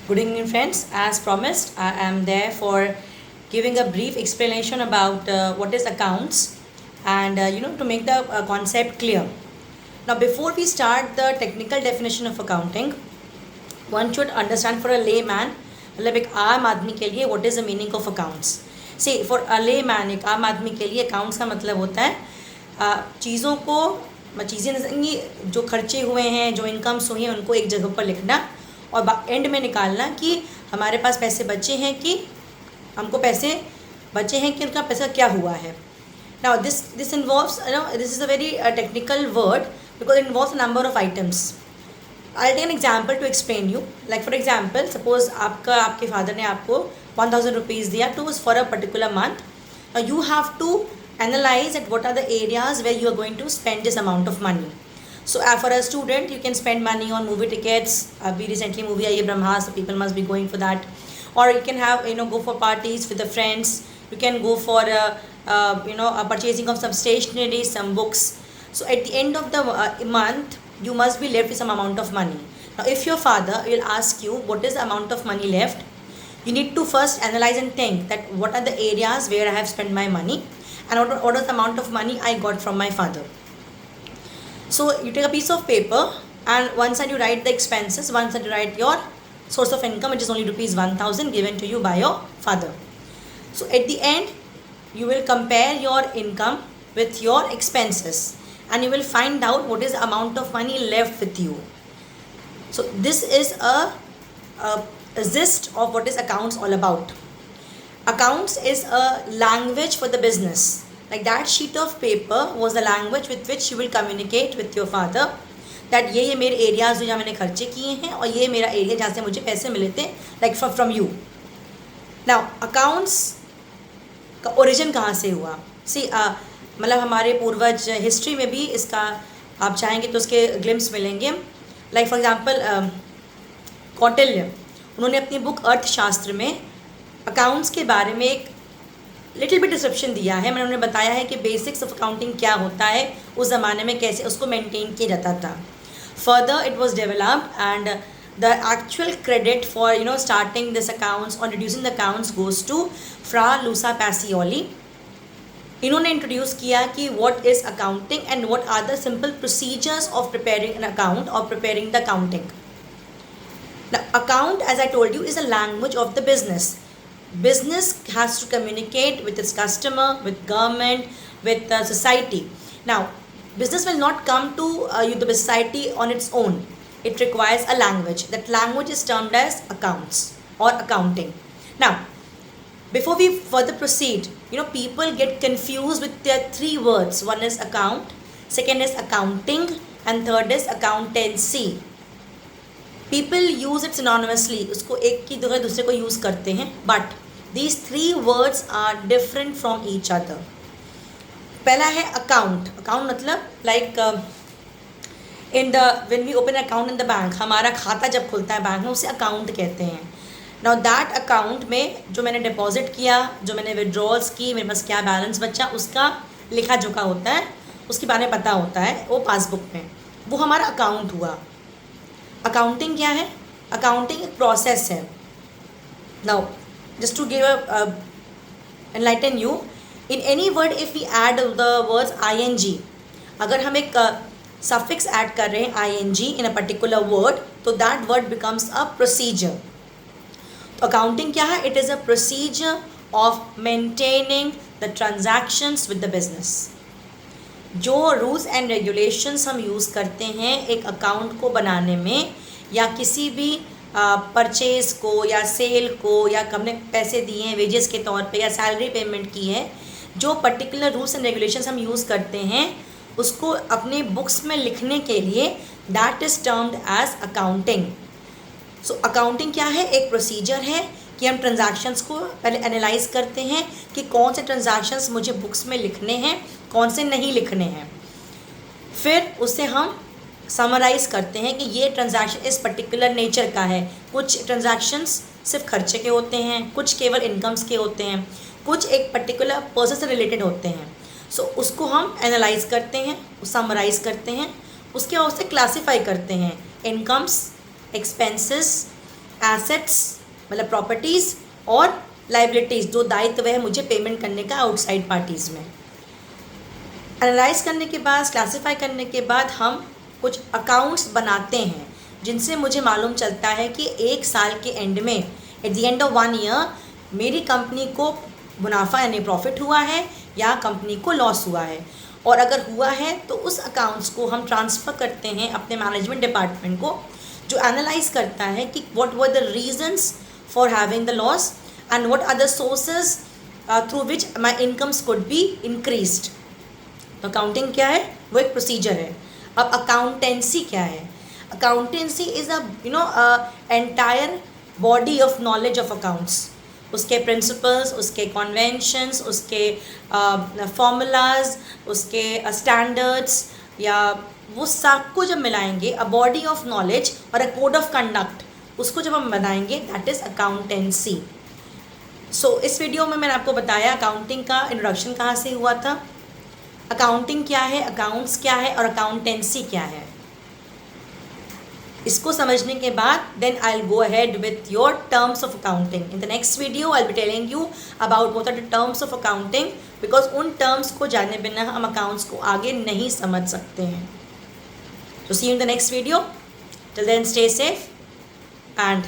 Good evening, friends. As promised, I am there for giving a brief explanation about what is accounts and to make the concept clear. Now, before we start the technical definition of accounting, one should understand for a layman, मतलब एक आम आदमी के लिए what is the meaning of accounts. See, for a layman, एक आम आदमी के लिए accounts का मतलब होता है चीज़ों को चीज़ें जो खर्चे हुए हैं, जो इनकम्स हुई हैं, उनको एक जगह पर लिखना और एंड में निकालना कि हमारे पास पैसे बचे हैं कि हमको पैसे बचे हैं कि उनका पैसा क्या हुआ है. Now this involves this is a very technical word because it involves a number of items. I'll take an example to explain you. Like for example, suppose आपके फादर ने आपको 1000 रुपीज़ दिया to for a particular month. Now you have to analyze at what are the areas where you are going to spend this amount of money. So for a student, you can spend money on movie tickets. अभी recently movie आई है Brahma's, so people must be going for that. Or you can have go for parties with the friends. You can go for a purchasing of some stationery, some books. So at the end of the month, you must be left with some amount of money. Now if your father will ask you what is the amount of money left, you need to first analyze and think that what are the areas where I have spent my money and what is the amount of money I got from my father. So you take a piece of paper and one side you write the expenses, one side you write your source of income, which is only rupees 1000 given to you by your father. So at the end, you will compare your income with your expenses and you will find out what is the amount of money left with you. So this is a gist of what is accounts all about. Accounts is a language for the business. Like that sheet of paper was the language with which you will communicate with your father that ये मेरे areas जहाँ मैंने खर्चे किए हैं और ये मेरा एरिया जहाँ से मुझे पैसे मिले थे like from you. Now accounts का ओरिजिन कहाँ से हुआ? सी मतलब हमारे पूर्वज हिस्ट्री में भी इसका आप चाहेंगे तो उसके ग्लिम्स मिलेंगे. लाइक फॉर एग्जांपल कौटिल्य, उन्होंने अपनी बुक अर्थशास्त्र में अकाउंट्स के बारे में एक लिटिल बिट डिस्क्रिप्शन दिया है. मैंने उन्हें बताया है कि बेसिक्स ऑफ अकाउंटिंग क्या होता है, उस ज़माने में कैसे उसको मेंटेन किया जाता था. Further it was developed and the actual credit for starting this accounts और reducing the accounts goes to Fra Luca Pacioli. इन्होंने इंट्रोड्यूस किया कि what is accounting and what are the simple procedures of preparing an account और preparing the accounting. The account, as I told you, is a language of the business. Business has to communicate with its customer, with government, with society. Now, business will not come to the society on its own. It requires a language. That language is termed as accounts or accounting. Now, before we further proceed, people get confused with their three words. One is account, second is accounting, and third is accountancy. People use it synonymously. उसको एक की जगह दूसरे को use करते हैं. But these three words are different from each other. पहला है account. Account मतलब like when we open account in the bank, हमारा खाता जब खुलता है बैंक में उसे account कहते हैं. Now that account में जो मैंने डिपॉजिट किया, जो मैंने विड्रॉल्स की, मेरे पास क्या बैलेंस बचा, उसका लिखा जोखा होता है, उसके बारे में पता होता है वो पासबुक में. वो हमारा अकाउंट हुआ. अकाउंटिंग क्या है? अकाउंटिंग एक प्रोसेस है. Now just to give enlighten you, in any word if we add the words ing, अगर हम एक सफिक्स ऐड कर रहे हैं ing in a particular word, तो that word becomes a procedure. तो अकाउंटिंग क्या है? It is a procedure of maintaining the transactions with the business. जो रूल्स एंड रेगुलेशंस हम यूज़ करते हैं एक अकाउंट को बनाने में, या किसी भी परचेज़ को या सेल को, या हमने पैसे दिए हैं वेजेस के तौर पे या सैलरी पेमेंट की है, जो पर्टिकुलर रूल्स एंड रेगुलेशंस हम यूज़ करते हैं उसको अपने बुक्स में लिखने के लिए that is termed as accounting. So accounting क्या है? एक प्रोसीजर है कि हम ट्रांजैक्शंस को पहले एनालाइज करते हैं कि कौन से ट्रांजैक्शंस मुझे बुक्स में लिखने हैं, कौन से नहीं लिखने हैं. फिर उसे हम समराइज करते हैं कि ये ट्रांजैक्शन इस पर्टिकुलर नेचर का है. कुछ ट्रांजैक्शंस सिर्फ खर्चे के होते हैं, कुछ केवल इनकम्स के होते हैं, कुछ एक पर्टिकुलर पर्सन से रिलेटेड होते हैं. सो उसको हम एनालाइज करते हैं, समराइज करते हैं, उसके बाद उसे क्लासीफाई करते हैं. इनकम्स, एक्सपेंसेस एसेट्स मतलब प्रॉपर्टीज़ और लाइबिलिटीज़, जो दायित्व है मुझे पेमेंट करने का आउटसाइड पार्टीज़ में। एनालाइज करने के बाद, क्लासीफाई करने के बाद हम कुछ अकाउंट्स बनाते हैं जिनसे मुझे मालूम चलता है कि एक साल के एंड में, at the end of 1 year, मेरी कंपनी को मुनाफा यानी प्रॉफिट हुआ है या कंपनी को लॉस हुआ है। और अगर हुआ है तो उस अकाउंट्स को हम ट्रांसफ़र करते हैं अपने मैनेजमेंट डिपार्टमेंट को, जो एनालाइज करता है कि what were the reasons for having the loss and what are the sources through which my incomes could be increased. तो अकाउंटिंग क्या है? वो एक प्रोसीजर है। अब अकाउंटेंसी क्या है? Accountancy is entire body of knowledge of accounts, उसके प्रिंसिपल्स, उसके कॉन्वेंशंस, उसके फॉर्मूलाज, उसके स्टैंडर्ड्स, या वो सब को जब मिलाएंगे, अ बॉडी ऑफ नॉलेज और अ कोड ऑफ कंडक्ट, उसको जब हम बनाएंगे, दैट इज़ अकाउंटेंसी। सो इस वीडियो में मैंने आपको बताया अकाउंटिंग का इंट्रोडक्शन कहाँ से हुआ था, अकाउंटिंग क्या है, अकाउंट्स क्या है और अकाउंटेंसी क्या है। इसको समझने के बाद then I will go ahead with your terms of accounting. In the next video I will be telling you about what are the terms of accounting, because उन टर्म्स को जाने बिना हम अकाउंट्स को आगे नहीं समझ सकते हैं। तो see you in the next video, till then stay safe and